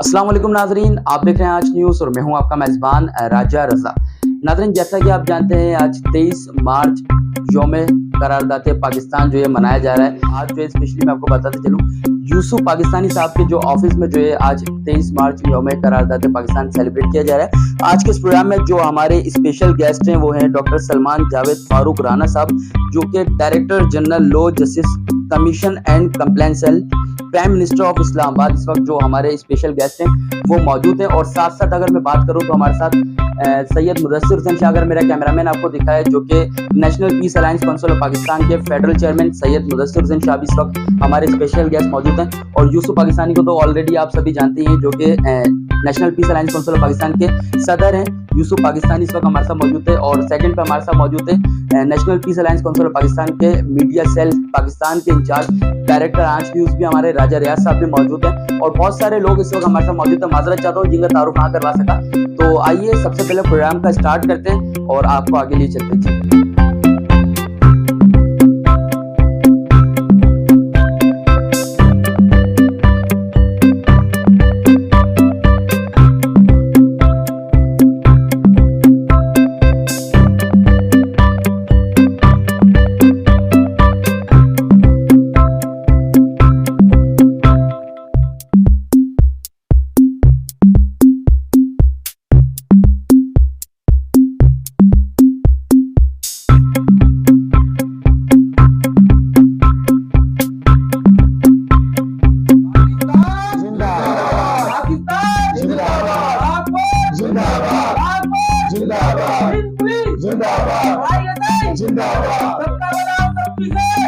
अस्सलाम वालेकुम नाजरीन, आप देख रहे हैं आज न्यूज़ और मैं हूं आपका मेज़बान राजा रज़ा। नाजरीन, जैसा कि आप जानते हैं आज 23 मार्च यौम करारदाद पाकिस्तान जो है मनाया जा रहा है। आज जो है स्पेशली मैं आपको बताते चलूँ, यूसुफ पाकिस्तानी साहब के जो ऑफिस में जो है आज 23 मार्च यौम करारदाद पाकिस्तान सेलिब्रेट किया जा रहा है। आज के इस प्रोग्राम में जो हमारे स्पेशल गेस्ट हैं वो हैं डॉक्टर सलमान जावेद फारूक राना साहब, जो कि director general law justice commission and complaint cell prime minister of Islamabad इस वक्त जो हमारे स्पेशल गेस्ट हैं वो मौजूद हैं। और साथ साथ अगर मैं बात करूं तो हमारे साथ सैयद मुदस्सिर हुसैन शाह, अगर मेरा कैमरामैन आपको दिखा है, जो कि national peace alliance council of Pakistan के फेडरल चेयरमैन सैयद मुदस्सिर हुसैन शाह भी इस वक्त हमारे स्पेशल गेस्ट मौजूद हैं। और यूसुफ पाकिस्तानी को तो ऑलरेडी आप सभी जानते हैं, जो कि national peace alliance council of Pakistan के सदर हैं। यूसुफ पाकिस्तानी इस वक्त हमारे साथ मौजूद है। और सेकंड पे हमारे साथ मौजूद है national peace alliance council of Pakistan के मीडिया सेल पाकिस्तान के इंचार्ज डायरेक्टर आंच न्यूज़ भी हमारे राजा रियाज साहब भी मौजूद हैं। और बहुत सारे लोग इस वक्त हमारे साथ मौजूद हैं। माजरत चाहता हूँ जिनका तारुफ ना करवा सका। तो आइए सबसे पहले प्रोग्राम का स्टार्ट करते हैं और आपको आगे लिए चलते हैं।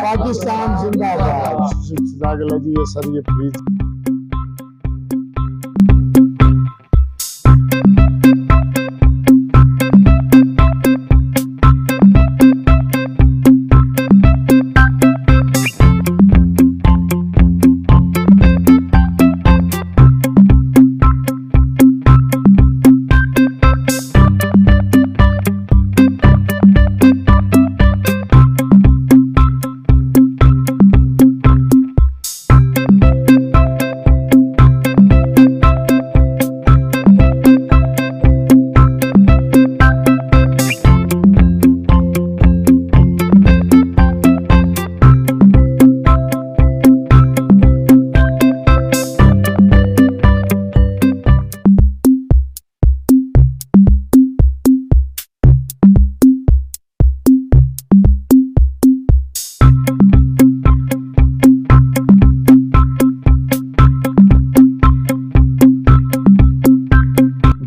पाकिस्तान जिंदाबाद। जी सर, ये प्लीज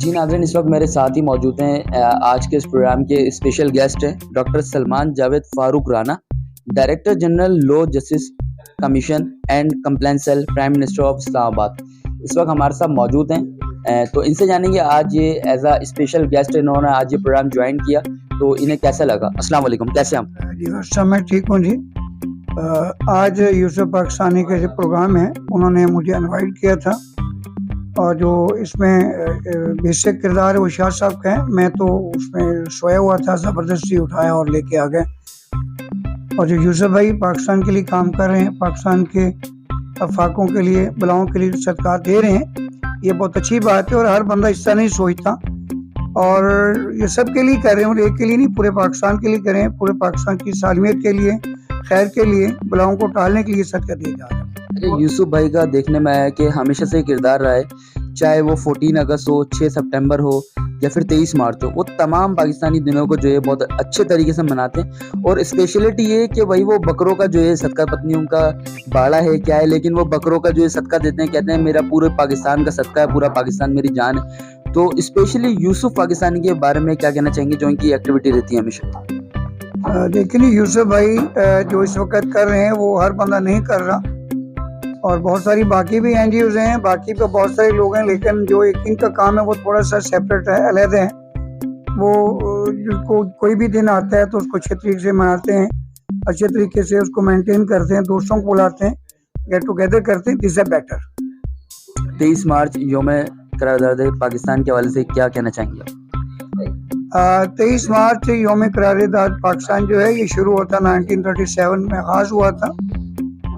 नाज़रीन, इस वक्त मेरे साथ ही मौजूद हैं आज के इस प्रोग्राम के स्पेशल गेस्ट हैं doctor Salman Javed Farooq Rana, director general law justice commission and complaint cell prime minister of Islamabad इस वक्त हमारे साथ मौजूद हैं। तो इनसे जानेंगे आज ये एज अ स्पेशल गेस्ट इन्होंने आज ये प्रोग्राम ज्वाइन किया, तो इन्हें कैसा लगा। अस्सलाम वालेकुम, कैसे हम जी? मैं ठीक हूँ जी। आज यूसुफ पाकिस्तानी का जो प्रोग्राम है उन्होंने मुझे इनवाइट किया था, और जो इसमें बेसिक किरदार है वो शाह साहब का है। मैं तो उसमें सोया हुआ था, ज़बरदस्ती उठाया और लेके आ गए। और जो यूसुफ भाई पाकिस्तान के लिए काम कर रहे हैं, पाकिस्तान के अफाकों के लिए, बलाओं के लिए सदका दे रहे हैं, ये बहुत अच्छी बात है। और हर बंदा इस तरह नहीं सोचता, और ये सब के लिए कर रहे हैं, और एक के लिए नहीं, पूरे पाकिस्तान के लिए कर रहे हैं, पूरे पाकिस्तान की सालमियत के लिए, खैर के लिए, बलाओं को टालने के लिए सदका दिए जा रहे हैं। यूसुफ भाई का देखने में आया कि हमेशा से किरदार रहा है, चाहे वो 14 अगस्त हो, 6 सितंबर हो या फिर 23 मार्च हो, वो तमाम पाकिस्तानी दिनों को जो है बहुत अच्छे तरीके से मनाते हैं। और स्पेशलिटी ये है कि भाई वो बकरों का जो है सदका, पत्नी उनका बाड़ा है क्या है, लेकिन वो बकरों का जो है सदका देते हैं, कहते हैं मेरा पूरे पाकिस्तान का सदका है, पूरा पाकिस्तान मेरी जान है। तो स्पेशली यूसुफ पाकिस्तानी के बारे में क्या कहना चाहेंगे, जो इनकी एक्टिविटी रहती है हमेशा? देखिए यूसुफ भाई जो इस वक्त कर रहे हैं वो हर बंदा नहीं कर रहा, और बहुत सारी बाकी भी एनजीओज हैं, बाकी पे बहुत सारे लोग हैं, लेकिन जो एक इनका काम है वो थोड़ा सा सेपरेट है, अलग है। वो जिसको कोई भी दिन आता है तो उसको अच्छे तरीके से मनाते हैं, अच्छे तरीके से उसको मेंटेन करते हैं, दोस्तों को बुलाते हैं, गेट टुगेदर करते हैं। This is better. 23 मार्च यौम करारदाद पाकिस्तान के हवाले से क्या कहना चाहेंगे? 23 मार्च यौम करारदाद पाकिस्तान जो है ये शुरू होता 1937 में आगाज हुआ था,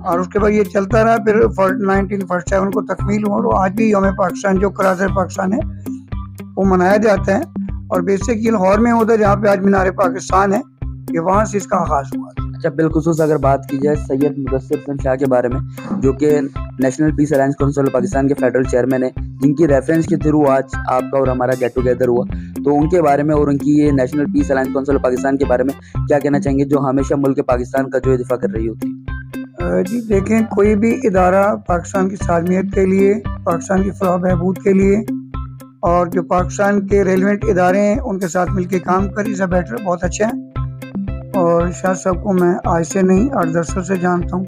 और उसके बाद ये चलता रहा। फिर 1947 को तकमील हुआ और आज भी यौम पाकिस्तान जो करार पाकिस्तान है वो मनाया जाता है। और बेसिक ये लाहौर में होता है जहाँ पे आज मीनार पाकिस्तान है, ये वहाँ से इसका आगाज हुआ। अच्छा, बिलखुसूस अगर बात की जाए सैयद मुदस्सिर हुसैन शाह के बारे में, जो कि national peace alliance council of Pakistan के फेडरल चेयरमैन है, जिनकी रेफरेंस के थ्रू आज आपका और हमारा गेट टुगेदर हुआ, तो उनके बारे में और उनकी ये national peace alliance council of Pakistan के बारे में क्या कहना चाहेंगे, जो हमेशा मुल्क पाकिस्तान का जो दिफा कर रही होती है? जी देखें, कोई भी इदारा पाकिस्तान की सालमियत के लिए, पाकिस्तान की फलाह बहबूद के लिए और जो पाकिस्तान के रेलिवेंट इदारे हैं उनके साथ मिलकर काम करे, इज़ बेटर, बहुत अच्छा है। और शाह साहब को मैं आज से नहीं 8-10 साल से जानता हूँ,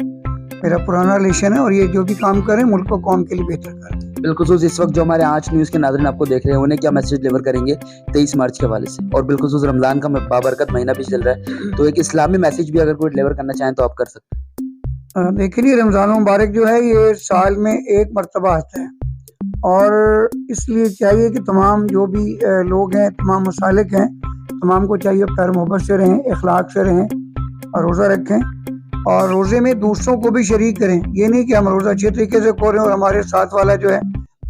मेरा पुराना रिलेशन है और ये जो भी काम करें मुल्क को कौम के लिए बेहतर करें। बिलखुसूस इस वक्त जो हमारे आज न्यूज़ के नाज़रीन आपको देख रहे हैं, उन्हें क्या मैसेज डिलीवर करेंगे 23 मार्च के हवाले से? और बिलखुसूस रमज़ान का बाबरकत महीना भी चल रहा है, तो एक इस्लामी मैसेज भी अगर कोई डिलीवर करना चाहें तो आप कर सकते हैं। देखिए, रमज़ान मुबारक जो है ये साल में एक मरतबा आता है और इसलिए चाहिए कि तमाम जो भी लोग हैं, तमाम मसालिक हैं, तमाम को चाहिए प्यार मोहब्बत से रहें, इखलाक से रहें और रोज़ा रखें और रोज़े में दूसरों को भी शरीक करें। ये नहीं कि हम रोज़ा अच्छे तरीके से खोलें और हमारे साथ वाला जो है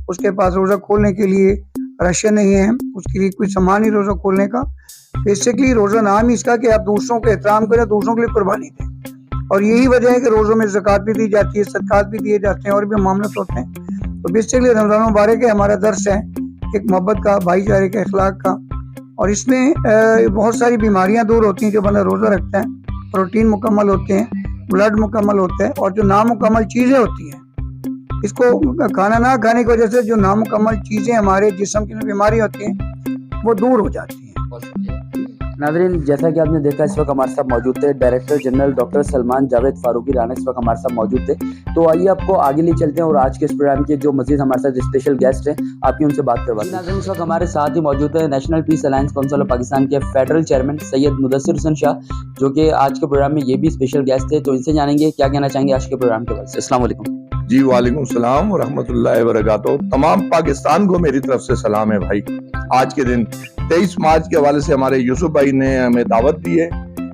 उसके पास रोज़ा खोलने के लिए राशन नहीं है, उसके लिए कोई सामान नहीं रोज़ा खोलने का। बेसिकली रोज़ा नाम ही इसका कि आप दूसरों का एहतराम करें, दूसरों के लिए कुर्बानी दें और यही वजह है कि रोज़ों में ज़कात भी दी जाती है, सदक़ात भी दिए जाते हैं और भी मामलत होते हैं। तो बेसिकली रमज़ान मुबारक है, हमारा दर्स है एक मोहब्बत का, भाईचारे का, इखलाक का और इसमें बहुत सारी बीमारियां दूर होती हैं जो बंदा रोज़ा रखता है। प्रोटीन मुकम्मल होते हैं, ब्लड मुकम्मल होता है और जो नामुकम्मल चीज़ें होती हैं, इसको खाना ना खाने की वजह से जो नामुकम्मल चीज़ें हमारे जिस्म की बीमारी होती हैं वो दूर हो जाती हैं। नाज़रीन, जैसा कि आपने देखा इस वक्त हमारे साथ मौजूद थे director general doctor Salman Javed Farooqui Rana, इस वक्त हमारे साथ मौजूद थे। तो आइए आपको आगे ले चलते हैं और आज के इस प्रोग्राम के जो मजीद हमारे साथ स्पेशल गेस्ट हैं आपकी उनसे बात करवाते हैं। नाज़रीन, इस वक्त हमारे साथ ही मौजूद है national peace alliance council of Pakistan के फेडरल चेयरमैन सैयद मुदस्सिर हुसैन शाह, जो कि आज के प्रोग्राम में ये भी स्पेशल गेस्ट थे। तो इनसे जानेंगे क्या कहना चाहेंगे आज के प्रोग्राम के बारे में। अस्सलाम वालेकुम। जी वालेकुम सलाम व रहमतुल्लाहि व बरकातुहू। तमाम पाकिस्तान को मेरी तरफ से सलाम है भाई। आज के दिन 23 मार्च के हवाले से हमारे यूसुफ भाई ने हमें दावत दी है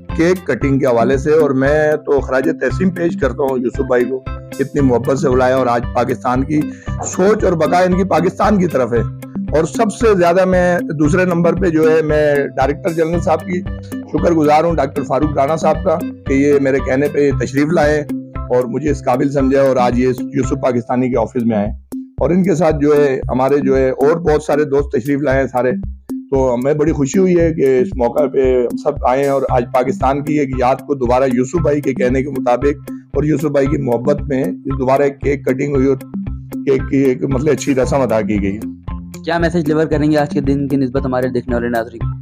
केक कटिंग के हवाले से और मैं तो खराज तहसीन पेश करता हूँ यूसुफ भाई को, इतनी मोहब्बत से बुलाया और आज पाकिस्तान की सोच और बका इनकी पाकिस्तान की तरफ है। और सबसे ज्यादा मैं दूसरे नंबर पे जो है मैं डायरेक्टर जनरल साहब की शुक्रगुजार हूँ, डॉक्टर फारूक राना साहब का, कि ये मेरे कहने पे तशरीफ लाए और मुझे इस काबिल समझा और आज ये यूसुफ पाकिस्तानी के ऑफिस में आए और इनके साथ जो है हमारे जो है और बहुत सारे दोस्त तशरीफ लाए हैं सारे। तो हमें बड़ी खुशी हुई है कि इस मौका पे हम सब आए और आज पाकिस्तान की एक याद को दोबारा यूसुफ भाई के कहने के मुताबिक और यूसुफ भाई की मोहब्बत में दोबारा एक केक कटिंग हुई और केक की एक मतलब अच्छी रस्म अदा की गई। क्या मैसेज डिलीवर करेंगे आज के दिन की निस्बत हमारे देखने वाले नाज़रीन?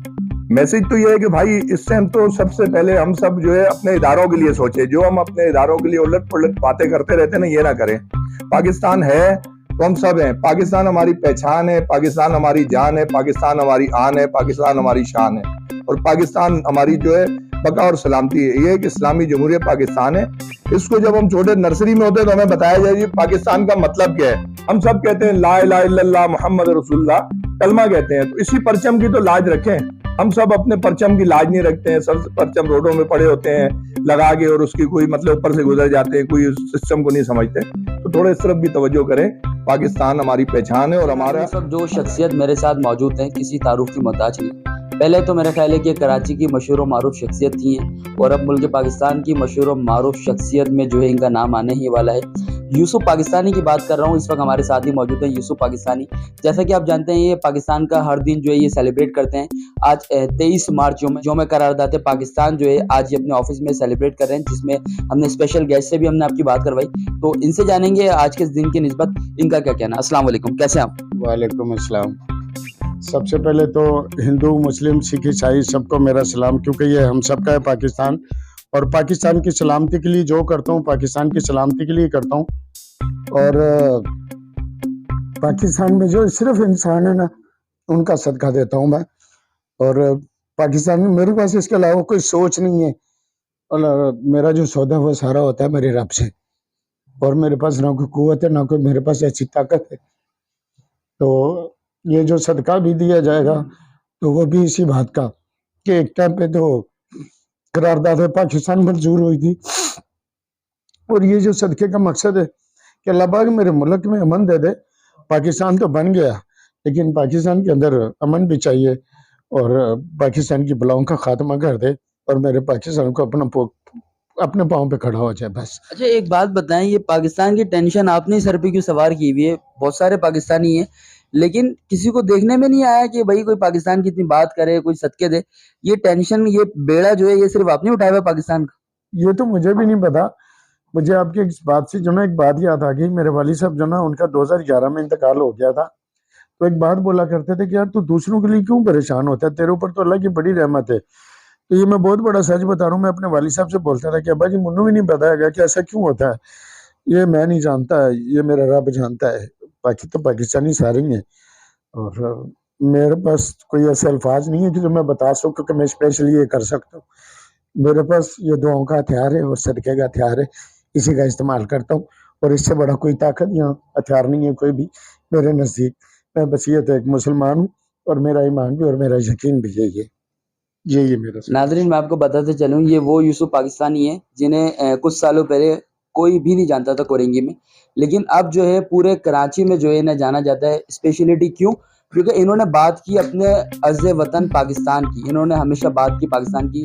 मैसेज तो ये है कि भाई इस टाइम तो सबसे पहले हम सब जो है अपने इदारों के लिए सोचे, जो हम अपने इदारों के लिए उलट पुलट बातें करते रहते हैं ना, ये ना करें। पाकिस्तान है तो हम सब हैं, पाकिस्तान हमारी पहचान है, पाकिस्तान हमारी जान है, पाकिस्तान हमारी आन है, पाकिस्तान हमारी शान है और पाकिस्तान हमारी जो है बका और सलामती है। ये एक इस्लामी जमहूरियत पाकिस्तान है। इसको जब हम छोटे नर्सरी में होते हैं तो हमें बताया जाए कि पाकिस्तान का मतलब क्या है। हम सब कहते हैं ला इलाहा इल्लल्लाह मुहम्मद रसूलुल्लाह, कलमा कहते हैं। तो इसी परचम की तो लाज रखें। हम सब अपने परचम की लाज नहीं रखते हैं, सब परचम रोडों में पड़े होते हैं लगा के और उसकी कोई मतलब ऊपर से गुजर जाते हैं, कोई सिस्टम को नहीं समझते। तो थोड़ा इस तरफ भी तवज्जो करें। पाकिस्तान हमारी पहचान है और हमारा सब जो शख्सियत मेरे साथ मौजूद हैं किसी तारुफ की मोहताज नहीं। पहले तो मेरा ख्याल है कि कराची की मशहूर व मारूफ शख्सियत थी हैं और अब मुल्क पाकिस्तान की मशहूर व मारूफ शख्सियत में जो है इनका नाम आने ही वाला है। यूसुफ पाकिस्तानी की बात कर रहा हूँ, इस वक्त हमारे साथ ही मौजूद है यूसुफ पाकिस्तानी। जैसा कि आप जानते हैं ये पाकिस्तान का हर दिन जो है ये सेलिब्रेट करते हैं। आज 23 मार्च जो मैं करारदाते पाकिस्तान जो है आज ये अपने ऑफिस में सेलिब्रेट कर रहे हैं, जिसमें हमने स्पेशल गेस्ट से भी हमने आपकी बात करवाई। तो इनसे जानेंगे आज के दिन की निस्बत इनका क्या कहना। अस्सलाम वालेकुम, कैसे आप? वालेकुम अस्सलाम। सबसे पहले तो हिंदू मुस्लिम सिख ईसाई सबको मेरा सलाम, क्योंकि ये हम सबका है पाकिस्तान और पाकिस्तान की सलामती के लिए जो करता हूँ पाकिस्तान की सलामती के लिए करता हूँ। और पाकिस्तान में जो सिर्फ इंसान है ना उनका सदका देता हूँ मैं। और पाकिस्तान में मेरे पास इसके अलावा कोई सोच नहीं है और मेरा जो सौदा वो सारा होता है मेरे रब से और मेरे पास ना कोई कुव्वत है ना कोई मेरे पास ऐसी ताकत है। तो ये जो सदका भी दिया जाएगा तो वो भी इसी बात का कि एक टाइम पे तो करारदाद पाकिस्तान मंजूर हुई थी और ये जो सदके का मकसद है कि अल्लाह पाक मेरे मुल्क में अमन दे दे। पाकिस्तान तो बन गया, लेकिन पाकिस्तान के अंदर अमन भी चाहिए और पाकिस्तान की बलाओं का खात्मा कर दे और मेरे पाकिस्तान को अपने पाँव पे खड़ा हो जाए बस। अच्छा एक बात बताएं, ये पाकिस्तान की टेंशन आपने सर पे क्यों सवार की हुई है? बहुत सारे पाकिस्तानी हैं, लेकिन किसी को देखने में नहीं आया कि भाई कोई पाकिस्तान की इतनी बात करे, कोई सदके दे। ये टेंशन, ये बेड़ा जो है, ये सिर्फ आपने उठाया हुआ है पाकिस्तान का? ये तो मुझे भी नहीं पता। मुझे आपकी इस बात से जो ना एक बात याद आ गई। मेरे वाली साहब जो ना, उनका 2011 में इंतकाल हो गया था, तो एक बात बोला करते थे कि यार तू दूसरों के लिए क्यों परेशान होता है, तेरे ऊपर तो अल्लाह की बड़ी रहमत है। तो ये मैं बहुत बड़ा सच बता रहा हूँ। मैं अपने वाली साहब से बोलता था कि अब्बा जी मुन्नू भी नहीं पता है कि ऐसा क्यों होता है, ये मैं नहीं जानता है, ये मेरा रब जानता है। बाकी तो पाकिस्तानी सारे ही हैं और मेरे पास कोई ऐसे अल्फाज नहीं है कि जो मैं बता सकूं कि मैं स्पेशली ये कर सकता हूँ। मेरे पास ये दुआओं का हथियार है और सदके का हथियार है, इसी का इस्तेमाल करता हूँ और इससे बड़ा कोई ताकत या हथियार नहीं है कोई भी मेरे नज़दीक। मैं बस ये तो एक मुसलमान हूँ और मेरा ईमान भी और मेरा यकीन भी यही है। यही मेरा नाज़रीन मैं आपको बताते चलूँ, ये वो यूसुफ पाकिस्तानी है जिन्हें कुछ सालों पहले कोई भी नहीं जानता था कोरेंगी में, लेकिन अब जो है पूरे कराची में जो है इन्हें जाना जाता है। स्पेशलिटी क्यों? क्योंकि इन्होंने बात की अपने अर्ज़ वतन पाकिस्तान की। इन्होंने हमेशा बात की पाकिस्तान की,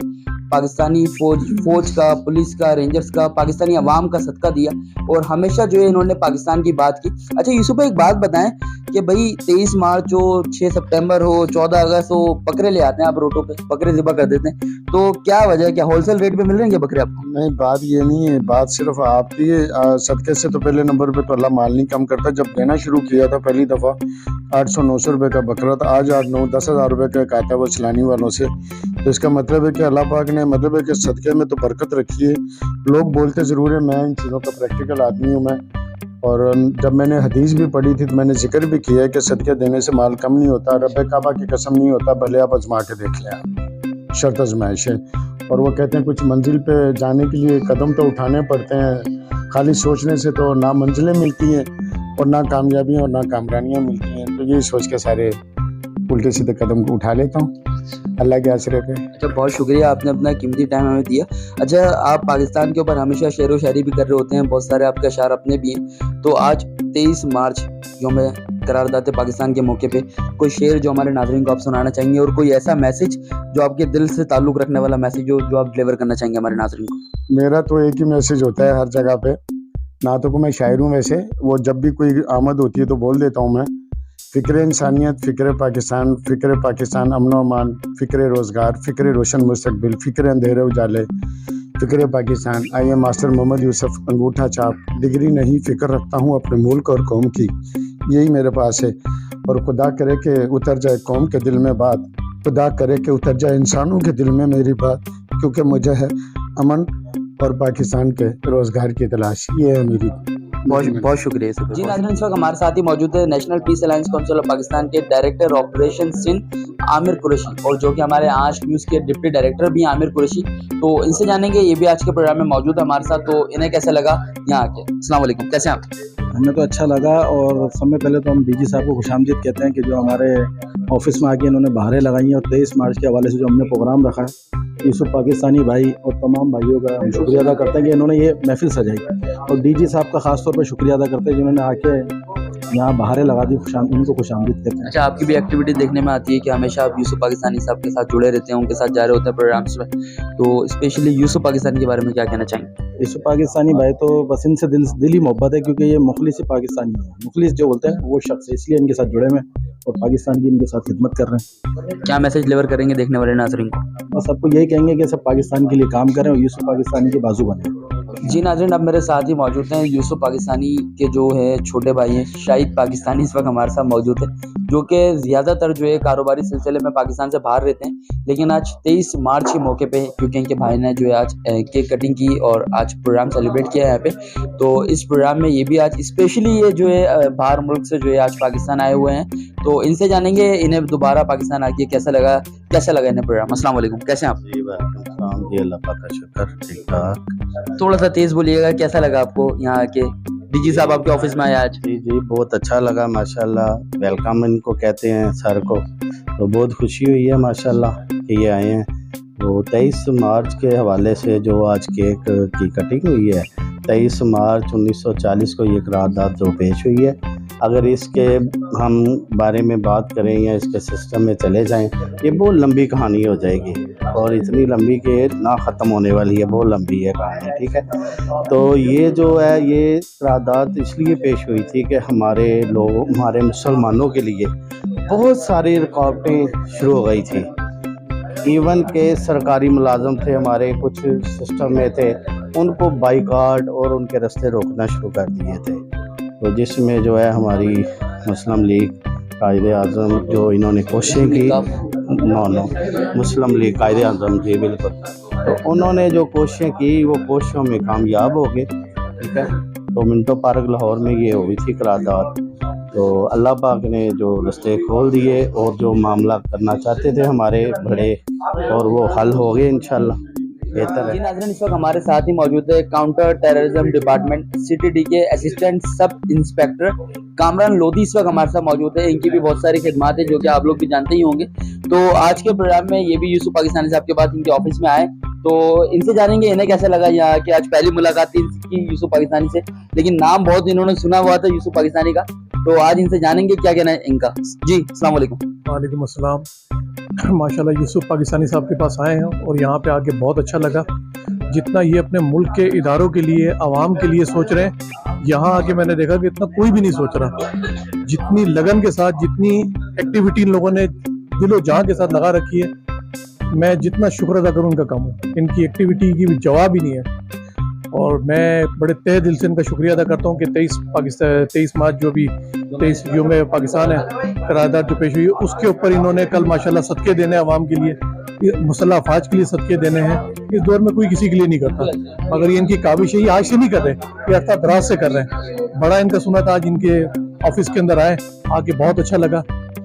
पाकिस्तानी फौज का, पुलिस का, रेंजर्स का, पाकिस्तानी अवाम का सदका दिया और हमेशा जो है इन्होंने पाकिस्तान की बात की। अच्छा यूसुफ भाई एक बात बताएं कि भाई 23 मार्च हो, 6 सितंबर हो, 14 अगस्त हो, बकरे ले आते हैं आप रोडों पे, बकरे ज़िबा कर देते हैं, तो क्या वजह है? क्या होलसेल रेट पे मिल रहे हैं क्या बकरे आपको? नहीं, बात ये नहीं है, बात सिर्फ आपकी है। सदके से तो पहले नंबर पे तो अल्लाह माल नहीं कम करता। जब देना शुरू किया था पहली दफ़ा 800-900 रुपये का बकरा था, आज 8-9-10 हज़ार रुपये का आता है वो सैलानी वालों से। तो इसका मतलब है कि अल्लाह पाक ने मतलब है कि सदके में तो बरकत रखी है। लोग बोलते ज़रूर है, मैं इन चीज़ों का प्रैक्टिकल आदमी हूँ मैं। और जब मैंने हदीस भी पढ़ी थी तो मैंने जिक्र भी किया है कि सदके देने से माल कम नहीं होता, रब्बे काबा की कसम नहीं होता, भले आप आजमा के देख लें, आप शर्त आजमाइश है। और वो कहते हैं कुछ मंजिल पे जाने के लिए कदम तो उठाने पड़ते हैं, खाली सोचने से तो ना मंजिलें मिलती हैं और ना कामयाबियाँ और ना कामरानियाँ मिलती हैं। तो यही सोच के सारे उल्टे सीधे कदम को उठा लेता हूँ अल्लाह के आसरे पे। अच्छा बहुत शुक्रिया, आपने अपना कीमती टाइम हमें दिया। अच्छा आप पाकिस्तान के ऊपर हमेशा शेर व शायरी भी कर रहे होते हैं, बहुत सारे आपके अशार अपने भी हैं, तो आज 23 मार्च यौम करारदात पाकिस्तान के मौके पे कोई शेर जो हमारे नाज़रीन को आप सुनाना चाहेंगे और कोई ऐसा मैसेज जो आपके दिल से ताल्लुक़ रखने वाला मैसेज हो जो आप डिलीवर करना चाहेंगे हमारे नाज़रीन को? मेरा तो एक ही मैसेज होता है हर जगह पे। ना तो मैं शायर हूँ वैसे, वो जब भी कोई आमद होती है तो बोल देता हूँ मैं, फ़िक्र इंसानियत, फ़िक्र पाकिस्तान, अमन अमान, फ़िक्र रोज़गार, फ़िक्र रोशन मुस्तकबिल, फ़िक्र अंधेरे उजाले, फ़िक्र Pakistan. I am master Mohammad Yusuf, अंगूठा छाप, डिग्री नहीं फ़िक्र रखता हूँ अपने मुल्क और कौम की, यही मेरे पास है। और खुदा करे कि उतर जाए कौम के दिल में बात, खुदा करे कि उतर जाए इंसानों के दिल में मेरी बात, क्योंकि मुझे है अमन और पाकिस्तान के रोज़गार की तलाश, ये है मेरी। बहुत शुक्रिया जी। नाज़रीन इस वक्त हमारे साथ ही मौजूद है national peace alliance council of Pakistan के डायरेक्टर ऑपरेशन सिंध आमिर कुरैशी और जो कि हमारे आज न्यूज़ के डिप्टी डायरेक्टर भी हैं आमिर कुरैशी। तो इनसे जानेंगे, ये भी आज के प्रोग्राम में मौजूद है हमारे साथ, तो इन्हें कैसा लगा यहाँ आके। अस्सलाम वालेकुम, कैसे हैं आप? हमें तो अच्छा लगा और सबसे पहले तो हम डीजी साहब को खुशामदीद कहते हैं कि जो हमारे ऑफिस में आके इन्होंने बाहरें लगाई हैं और 23 मार्च के हवाले से जो हमने प्रोग्राम रखा है, यूसुफ पाकिस्तानी भाई और तमाम भाइयों का हम शुक्रिया अदा करते हैं कि इन्होंने ये महफिल सजाई और डीजी साहब का ख़ास तौर पर शुक्रिया अदा करते हैं जिन्होंने आके यहाँ बाहरें लगा दी। इनको खुशामदीद कहते हैं। अच्छा आपकी भी एक्टिविटी देखने में आती है कि हमेशा आप यूसुफ पाकिस्तानी साहब के साथ जुड़े रहते हैं, उनके साथ जा रहे होते हैं प्रोग्राम्स में, तो स्पेशली यूसुफ पाकिस्तानी के बारे में क्या कहना चाहेंगे? यूसुफ पाकिस्तानी भाई तो बस इनसे दिली मोहब्बत है क्योंकि ये मुखलिस पाकिस्तानी है, मुखलिस जो बोलते हैं वो शख्स है, इसलिए इनके साथ जुड़े हुए और पाकिस्तान की इनके साथ खिदमत कर रहे हैं। क्या मैसेज डिलीवर करेंगे देखने वाले नाज़रीन को? बस सबको यही कहेंगे कि सब पाकिस्तान के लिए काम करें और यूसुफ पाकिस्तानी के बाजू बने। जी नाज़रीन अब मेरे साथ ही मौजूद हैं यूसुफ पाकिस्तानी के जो है छोटे भाई हैं शाहिद पाकिस्तानी, इस वक्त हमारे साथ मौजूद है, जो कि ज़्यादातर जो है कारोबारी सिलसिले में पाकिस्तान से बाहर रहते हैं, लेकिन आज 23 मार्च के मौके पे क्योंकि इनके भाई ने जो है आज केक कटिंग की और आज प्रोग्राम सेलिब्रेट किया है यहाँ पे, तो इस प्रोग्राम में ये भी आज स्पेशली ये जो है बाहर मुल्क से जो है आज पाकिस्तान आए हुए हैं, तो इनसे जानेंगे इन्हें दोबारा पाकिस्तान आके कैसा लगा इन्हें प्रोग्राम। अस्सलाम वालेकुम, कैसे हैं आप? जी अल्लाह पाक का शुक्र, ठीक ठाक। थोड़ा सा तेज़ बोलिएगा, कैसा लगा आपको यहाँ आके? डीजी साहब आपके ऑफिस में आए आज? जी बहुत अच्छा लगा माशाल्लाह, वेलकम इनको कहते हैं सर को, तो बहुत खुशी हुई है माशाल्लाह कि ये आए हैं। तो 23 मार्च के हवाले से जो आज केक की कटिंग हुई है 23 मार्च 1940 को ये करारदाद जो पेश हुई है, अगर इसके हम बारे में बात करें या इसके सिस्टम में चले जाएं, ये बहुत लंबी कहानी हो जाएगी और इतनी लंबी कि ना ख़त्म होने वाली है, बहुत लंबी है कहानी, ठीक है। तो ये जो है ये करारदाद इसलिए पेश हुई थी कि हमारे मुसलमानों के लिए बहुत सारी रुकावटें शुरू हो गई थी। इवन के सरकारी मुलाजम थे हमारे, कुछ सिस्टम में थे, उनको बाइकाट और उनके रास्ते रोकना शुरू कर दिए थे। तो जिसमें जो है हमारी मुस्लिम लीग कायदे-ए-आज़म जो इन्होंने कोशिशें की, मुस्लिम लीग कायदे-ए-आज़म, जी बिल्कुल, तो उन्होंने जो कोशिशें की वो कोशिशों में कामयाब हो गए, ठीक है। तो मिंटो पार्क लाहौर में ये हुई थी करारदाद। तो अल्लाह पाक ने जो रास्ते खोल दिए और जो मामला करना चाहते थे हमारे बड़े, और वो हल हो गए इंशाल्लाह, बेहतर है। जी नाज़रीन, इस वक्त हमारे साथ ही मौजूद है काउंटर टेररिज्म डिपार्टमेंट CTD के assistant sub inspector Kamran Lodhi इस वक्त हमारे साथ मौजूद है। इनकी भी बहुत सारी खिदमात है जो कि आप लोग भी जानते ही होंगे। तो आज के प्रोग्राम में ये भी यूसुफ पाकिस्तानी साहब के पास इनके ऑफिस में आए, तो इनसे जानेंगे इन्हें कैसा लगा यहाँ कि आज पहली मुलाकात थी इनकी यूसुफ पाकिस्तानी से, लेकिन नाम बहुत इन्होंने सुना हुआ था यूसुफ पाकिस्तानी का। तो आज इनसे जानेंगे क्या कहना है इनका। जी अस्सलाम वालेकुम। वालेकुम अस्सलाम। माशाल्लाह यूसुफ पाकिस्तानी साहब के पास आए हैं और यहाँ पे आके बहुत अच्छा लगा। जितना ये अपने मुल्क के इदारों के लिए, आवाम के लिए सोच रहे हैं, यहाँ आके मैंने देखा कि इतना कोई भी नहीं सोच रहा। जितनी लगन के साथ, जितनी एक्टिविटी इन लोगों ने दिलो जान के साथ लगा रखी है, मैं जितना शुक्र अदा करूँ उनका कम हो। इनकी एक्टिविटी की जवाब ही नहीं है और मैं बड़े तहे दिल से इनका शुक्रिया अदा करता हूँ कि 23 मार्च जो भी 23 यूम पाकिस्तान है करारदाद जो पेश हुई है, उसके ऊपर इन्होंने कल माशाल्लाह सदके देने आवाम के लिए, मुसल्लह अफवाज के लिए सदके देने हैं। इस दौर में कोई किसी के लिए नहीं करता, मगर ये इनकी काबिश है, ये आज से नहीं कर रहे, ये हफ्ता दराज से कर रहे हैं। बड़ा इनका सुना था, आज इनके ऑफिस के अंदर आए, आके बहुत अच्छा लगा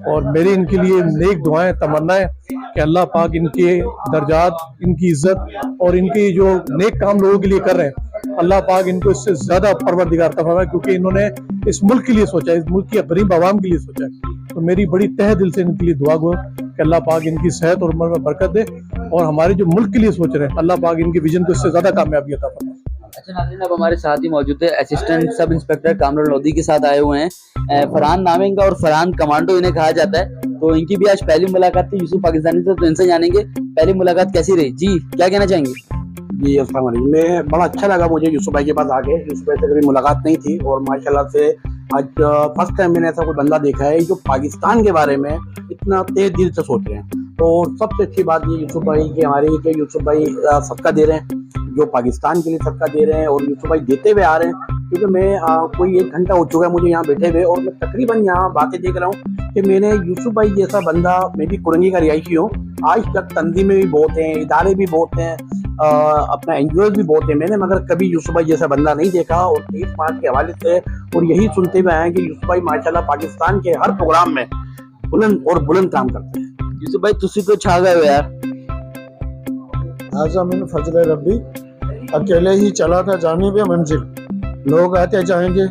और मेरी इनके लिए नेक दुआएं, तमन्नाएं कि अल्लाह पाक इनके दर्जात, इनकी इज्जत और इनके जो नेक काम लोगों के लिए कर रहे हैं, अल्लाह पाक इनको इससे ज़्यादा परवरदिगार अता फरमाए, क्योंकि इन्होंने इस मुल्क के लिए सोचा है, इस मुल्क की गरीब आवाम के लिए सोचा है। तो मेरी बड़ी तहे दिल से इनके लिए दुआ गो कि अल्लाह पाक इनकी सेहत और उम्र में बरकत दे और हमारे जो मुल्क के लिए सोच रहे हैं, अल्लाह पाक इनके विजन को इससे ज़्यादा कामयाबी अता फरमाए। अच्छा नाज़रीन, अब हमारे साथ ही मौजूद है assistant sub inspector Kamran Lodhi के साथ आए हुए हैं। फरहान नाम है इनका और फरहान कमांडो इन्हें कहा जाता है। तो इनकी भी आज पहली मुलाकात थी यूसुफ पाकिस्तानी से, तो इनसे जानेंगे पहली मुलाकात कैसी रही। जी क्या कहना चाहेंगे? जी अस्सलाम वालेकुम। मैं बड़ा अच्छा लगा मुझे यूसुफ भाई के पास आके। यूसुफ भाई से कभी मुलाकात नहीं थी और माशाल्लाह से आज फर्स्ट टाइम मैंने ऐसा कोई बंदा देखा है जो पाकिस्तान के बारे में इतना तेज दिल से सोच रहे हैं। और सबसे अच्छी बात ये यूसुफ भाई की हमारे कि यूसुफ भाई सदका दे रहे हैं, जो पाकिस्तान के लिए सदका दे रहे हैं और यूसुफ भाई देते हुए आ रहे हैं। क्योंकि मैं कोई 1 घंटा हो चुका है मुझे यहाँ बैठे हुए और मैं तकरीबन यहाँ बातें देख रहा हूँ कि मैंने यूसुफ भाई जैसा बंदा, मैं भी कुरंगी का रिहायशी हूँ, आज तक तंजीमें भी बहुत हैं, इदारे भी बहुत हैं, अपना NGOs भी बहुत हैं, मैंने मगर कभी यूसुफ भाई जैसा बंदा नहीं देखा। और 23 मार्च के हवाले से और यही सुनते हुए आए कि यूसुफ भाई माशाल्लाह पाकिस्तान के हर प्रोग्राम में बुलंद काम करते हैं। यूसुफ भाई तुसी तो छा गए हो यार। आजा मिन फजल रब्बी, अकेले ही चला था जाने पे मंजिल, लोग आते जाएंगे,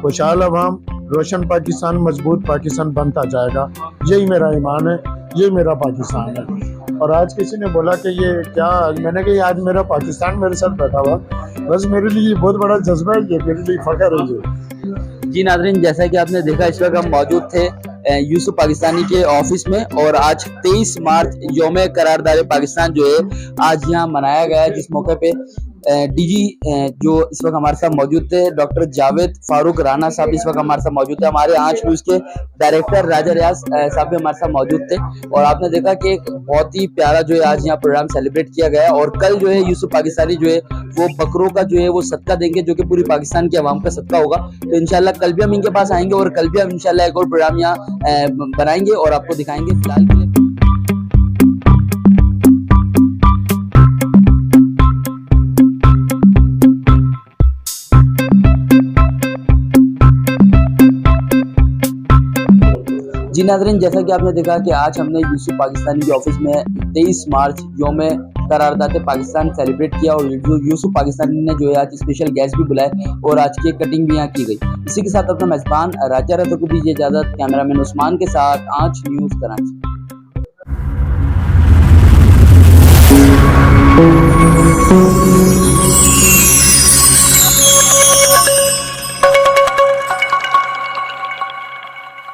खुशहाल अवाम, रोशन पाकिस्तान, मजबूत पाकिस्तान बनता जाएगा। यही मेरा ईमान है, ये मेरा पाकिस्तान है। और आज किसी ने बोला कि ये क्या, मैंने कहा आज मेरा पाकिस्तान मेरे साथ बैठा हुआ, बस मेरे लिए बहुत बड़ा जज्बा है, ये मेरे लिए फख्र है ये। जी नाज़रीन, जैसा कि आपने देखा इस वक्त हम मौजूद थे यूसुफ पाकिस्तानी के ऑफिस में और आज 23 मार्च यौम करारदाद पाकिस्तान जो है आज यहाँ मनाया गया है, जिस मौके पे DG जो इस वक्त हमारे साथ मौजूद थे डॉक्टर जावेद फारूक राना साहब इस वक्त हमारे साथ मौजूद थे। हमारे आंच न्यूज़ के डायरेक्टर राजा रियाज साहब भी हमारे साथ मौजूद थे और आपने देखा कि एक बहुत ही प्यारा जो है आज यहाँ प्रोग्राम सेलिब्रेट किया गया है। और कल जो है यूसुफ पाकिस्तानी जो है वो बकरों का जो है वो सदका देंगे, जो कि पूरी पाकिस्तान की आवाम का सदका होगा। तो इंशाल्लाह कल भी हम इनके पास आएंगे और कल भी हम इंशाल्लाह एक और प्रोग्राम यहाँ बनाएंगे और आपको दिखाएंगे। फिलहाल के लिए जी नाज़रीन, जैसा कि आपने देखा कि आज हमने यूसुफ पाकिस्तानी के ऑफिस में 23 मार्च यौम करारदाद पाकिस्तान सेलिब्रेट किया और यूसुफ पाकिस्तानी ने जो है आज स्पेशल गेस्ट भी बुलाए और आज की कटिंग भी यहाँ की गई। इसी के साथ अपना मेज़बान राजा रज़ा को दीजिए इजाज़त। कैमरामैन उस्मान के साथ आंच न्यूज़ कराची।